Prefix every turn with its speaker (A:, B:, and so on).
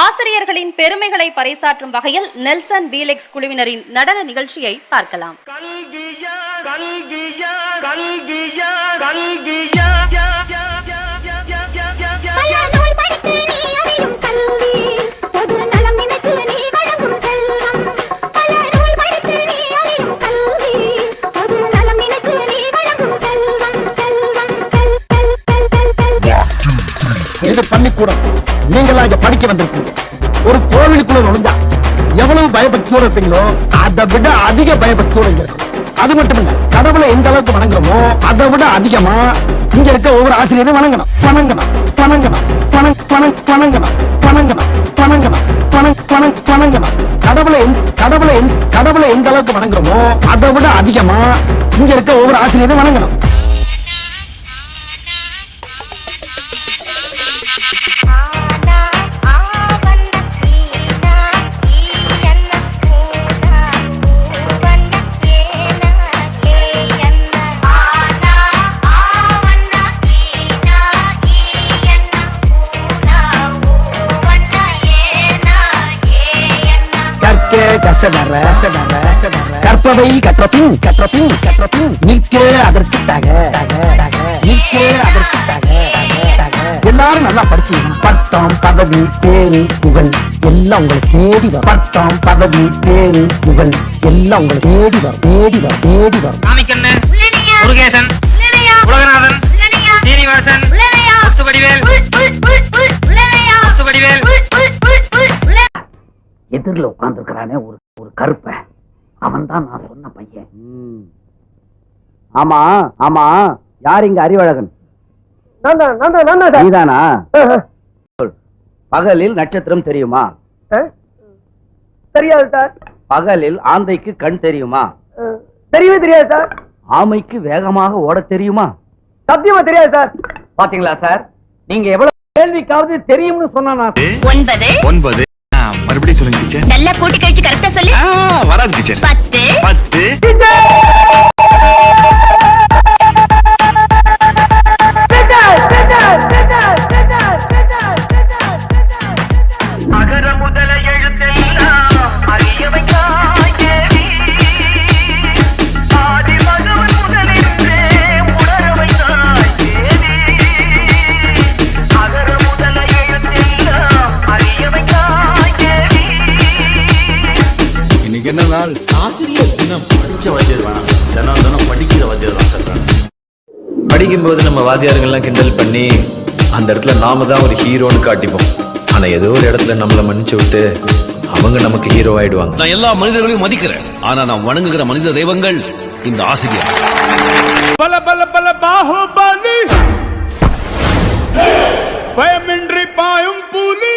A: ஆசிரியர்களின் பெருமைகளை பறைசாற்றும் வகையில் நெல்சன் பீலெக்ஸ் குழுவினரின் நடன நிகழ்ச்சியை பார்க்கலாம்.
B: இது பள்ளிக்கூடம். நீங்களா இங்க படிக்க வந்திருக்கீங்க. ஒரு கோவிலுக்குள்ள நுழைஞ்சா எவ்வளவு பயபக்தியோட இருப்பீங்களோ அதை விட அதிக பயபக்தியோட இங்க இருக்கும். அது மட்டும் இல்ல, கடவுளை எந்த அளவுக்கு வணங்குறோமோ அதை விட அதிகமா இங்க இருக்க ஒவ்வொரு ஆசிரியரையும் வணங்கணும் வணங்கணும் வணங்கணும் வணங்கணும் வணங்கணும் வணங்கணும் வணங்கணும். கடவுளை எந்த அளவுக்கு வணங்குறோமோ அதை விட அதிகமா இங்க இருக்க ஒவ்வொரு ஆசிரியரையும் வணங்கணும். கற்பவை கற்றபின் நிற்க அதற்கு எல்லாரும் நல்லா படிச்சீங்க. பட்டம் பதவி பேரு புகழ் எல்லாம் உங்களை தேடி வரும். பட்டம் பதவி பேரு புகழ் எல்லாம் உங்களை தேடி வரும் தேடி வரும் தேடி வரும்.
C: முருகேசன், உலகநாதன், சீனிவாசன்,
B: எதிரில் உட்கார்ந்து இருக்கிறானே ஒரு கருப்ப, அவன் தான் நான் சொன்ன பையன். ஆமா ஆமா, யார் இங்க அறிவழகன்? நீதானா? பகலில் நட்சத்திரம் தெரியுமா?
D: தெரியாது சார்.
B: பகலில் ஆந்தைக்கு கண் தெரியுமா?
D: தெரியவே தெரியாது சார்.
B: ஆமைக்கு வேகமாக ஓட தெரியுமா?
D: சத்தியமா தெரியாது சார்.
B: பாத்தீங்களா சார், நீங்க எவ்வளவு கேள்விக்காவது தெரியும்னு சொன்னா
E: 9 மறுபடியும் சொல்லுங்க டீச்சர்.
F: நல்லா கூட்டி கழிச்சு கரெக்டா சொல்லு.
E: வராது டீச்சர்.
F: 10
C: அகர முதல எழுத்தெல்லாம் அறியவையாய் தேவி, ஆதி பகவன் முதலின்றே உணரவையாய் தேவி. அகர முதல எழுத்தெல்லாம் அறியவையாய் தேவி.
E: இன்னைக்கு என்ன நாள்? ஆசிரியர் தினம். படிச்ச வாத்தியார் வேணாம், தினம் படிக்கிற வாத்தியார் தான் சார்.
G: படிக்கும்போது நம்ம வாத்தியாருங்கெல்லாம் கிண்டல் பண்ணி அந்த இடத்துல நாம தான் ஒரு ஹீரோன்னு காட்டிப்போம். ஆனா ஏதோ ஒரு இடத்துல நம்மள மன்னிச்சு விட்டு அவங்க நமக்கு ஹீரோ ஆயிடுவாங்க.
H: நான் எல்லா மனிதர்களையும் மதிக்கிறேன், ஆனா நான் வணங்குகிற மனித தெய்வங்கள் இந்த ஆசிரியர்.
I: பல பல பல பாஹுபலி, பயமின்றி பாயும் புலி.